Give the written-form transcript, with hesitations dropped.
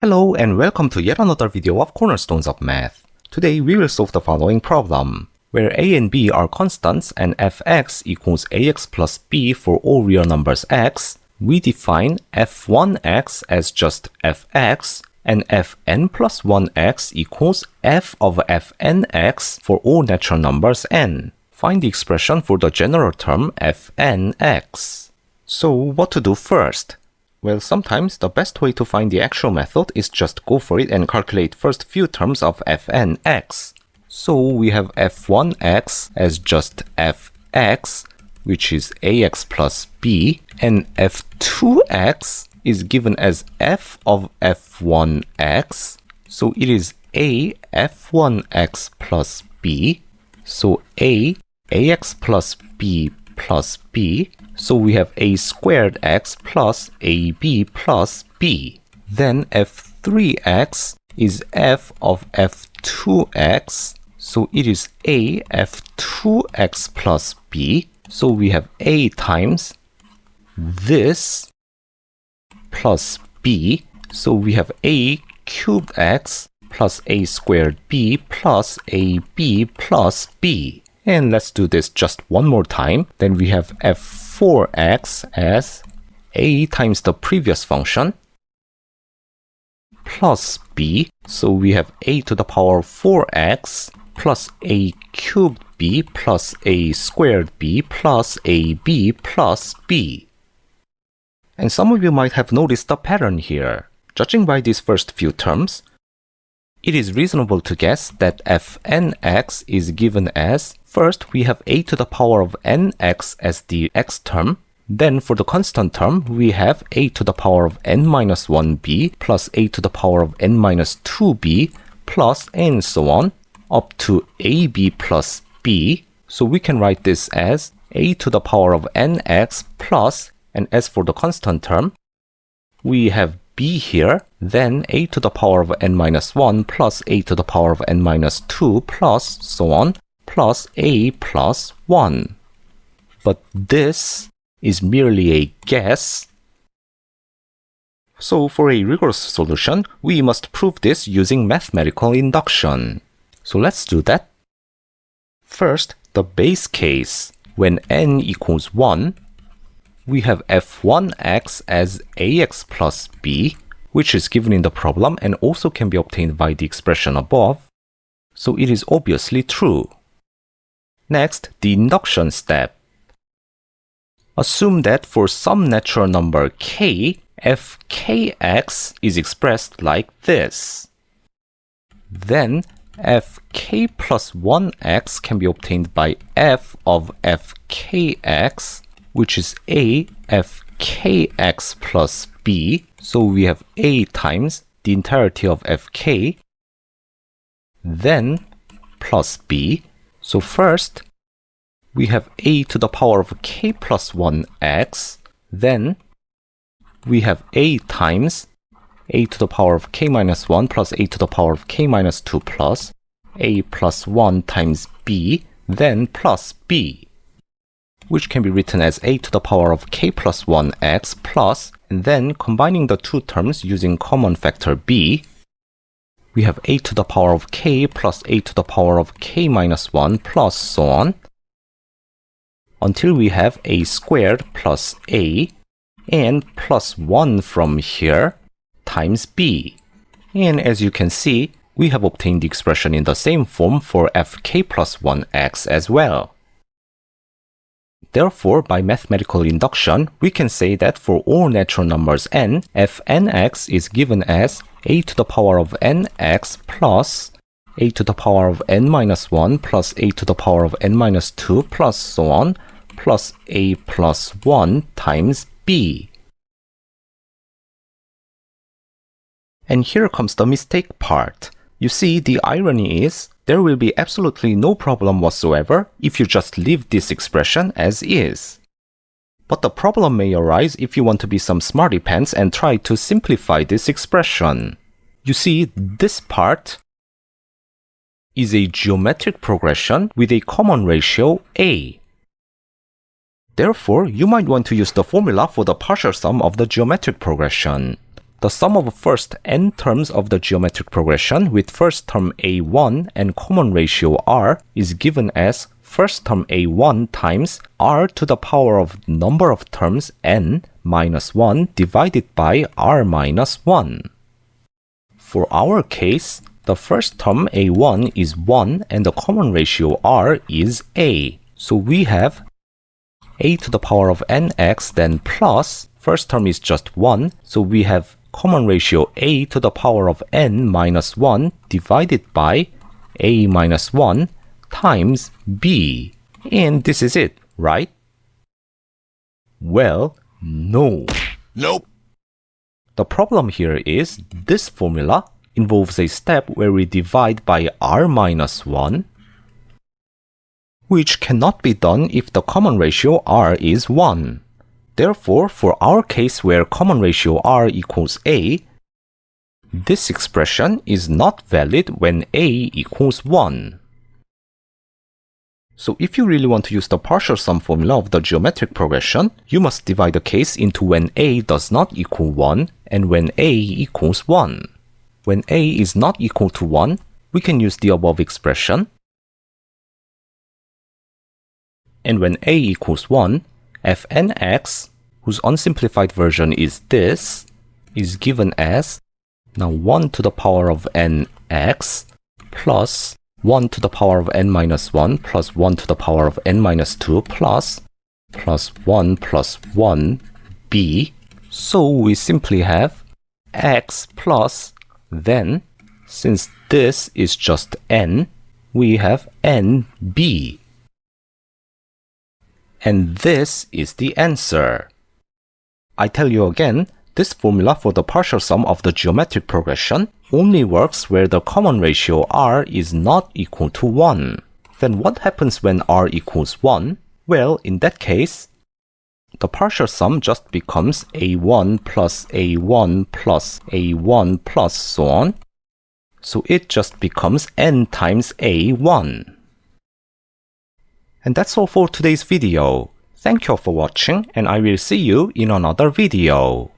Hello and welcome to yet another video of Cornerstones of Math. Today we will solve the following problem, where a and b are constants and fx equals ax plus b for all real numbers x. We define f1x as just fx and fn plus 1x equals f of fnx for all natural numbers n. Find the expression for the general term fnx. So what to do first? Well, sometimes the best way to find the actual method is just go for it and calculate first few terms of fnx. So we have f1x as just fx, which is ax plus b, and f2x is given as f of f1x, so it is a f1x plus b, so ax plus b plus b, so we have a squared x plus ab plus b. Then f3x is f of f2x, so it is a f2x plus b, so we have a times this plus b, so we have a cubed x plus a squared b plus ab plus b. And let's do this just one more time. Then we have f4x as a times the previous function plus b, so we have a to the power of 4x plus a cubed b plus a squared b plus ab plus b. And some of you might have noticed the pattern here. Judging by these first few terms, it is reasonable to guess that fnx is given as, first we have a to the power of nx as the x term, then for the constant term we have a to the power of n minus 1b plus a to the power of n minus 2b plus and so on, up to ab plus b, so we can write this as a to the power of nx plus, and as for the constant term, we have b here, then a to the power of n minus 1 plus a to the power of n minus 2 plus so on, plus a plus 1. But this is merely a guess. So for a rigorous solution, we must prove this using mathematical induction. So let's do that. First, the base case. When n equals 1, we have f1x as ax plus b, which is given in the problem and also can be obtained by the expression above, so it is obviously true. Next, the induction step. Assume that for some natural number k, fkx is expressed like this. Then fk plus 1x can be obtained by f of fkx, which is a fkx plus b, so we have a times the entirety of fk, then plus b. So first, we have a to the power of k plus 1x, then we have a times a to the power of k minus 1 plus a to the power of k minus 2 plus a plus 1 times b, then plus b, which can be written as a to the power of k plus 1x plus, and then combining the two terms using common factor b, we have a to the power of k plus a to the power of k minus 1 plus so on, until we have a squared plus a, and plus 1 from here, times b. And as you can see, we have obtained the expression in the same form for fk plus 1x as well. Therefore, by mathematical induction, we can say that for all natural numbers n, fnx is given as a to the power of nx plus a to the power of n minus 1 plus a to the power of n minus 2 plus so on, plus a plus 1 times b. And here comes the mistake part. You see, the irony is, there will be absolutely no problem whatsoever if you just leave this expression as is. But the problem may arise if you want to be some smarty pants and try to simplify this expression. You see, this part is a geometric progression with a common ratio a. Therefore, you might want to use the formula for the partial sum of the geometric progression. the sum of first n terms of the geometric progression with first term a1 and common ratio r is given as first term a1 times r to the power of number of terms n minus 1 divided by r minus 1. For our case, the first term a1 is 1 and the common ratio r is a. So we have a to the power of nx then plus, first term is just 1, so we have common ratio a to the power of n minus 1 divided by a minus 1 times b. And this is it, right? Well, no. Nope. The problem here is this formula involves a step where we divide by r minus 1, which cannot be done if the common ratio r is 1. Therefore, for our case where common ratio r equals a, this expression is not valid when a equals 1. So if you really want to use the partial sum formula of the geometric progression, you must divide the case into when a does not equal 1 and when a equals 1. When a is not equal to 1, we can use the above expression. And when a equals 1, fnx, whose unsimplified version is this, is given as now 1 to the power of nx plus 1 to the power of n minus 1 plus 1 to the power of n minus 2 plus 1 plus 1 b. So we simply have x plus, then, since this is just n, we have nb. And this is the answer. I tell you again, this formula for the partial sum of the geometric progression only works where the common ratio r is not equal to 1. Then what happens when r equals 1? Well, in that case, the partial sum just becomes a1 plus a1 plus a1 plus so on. So it just becomes n times a1. And that's all for today's video. Thank you all for watching, and I will see you in another video.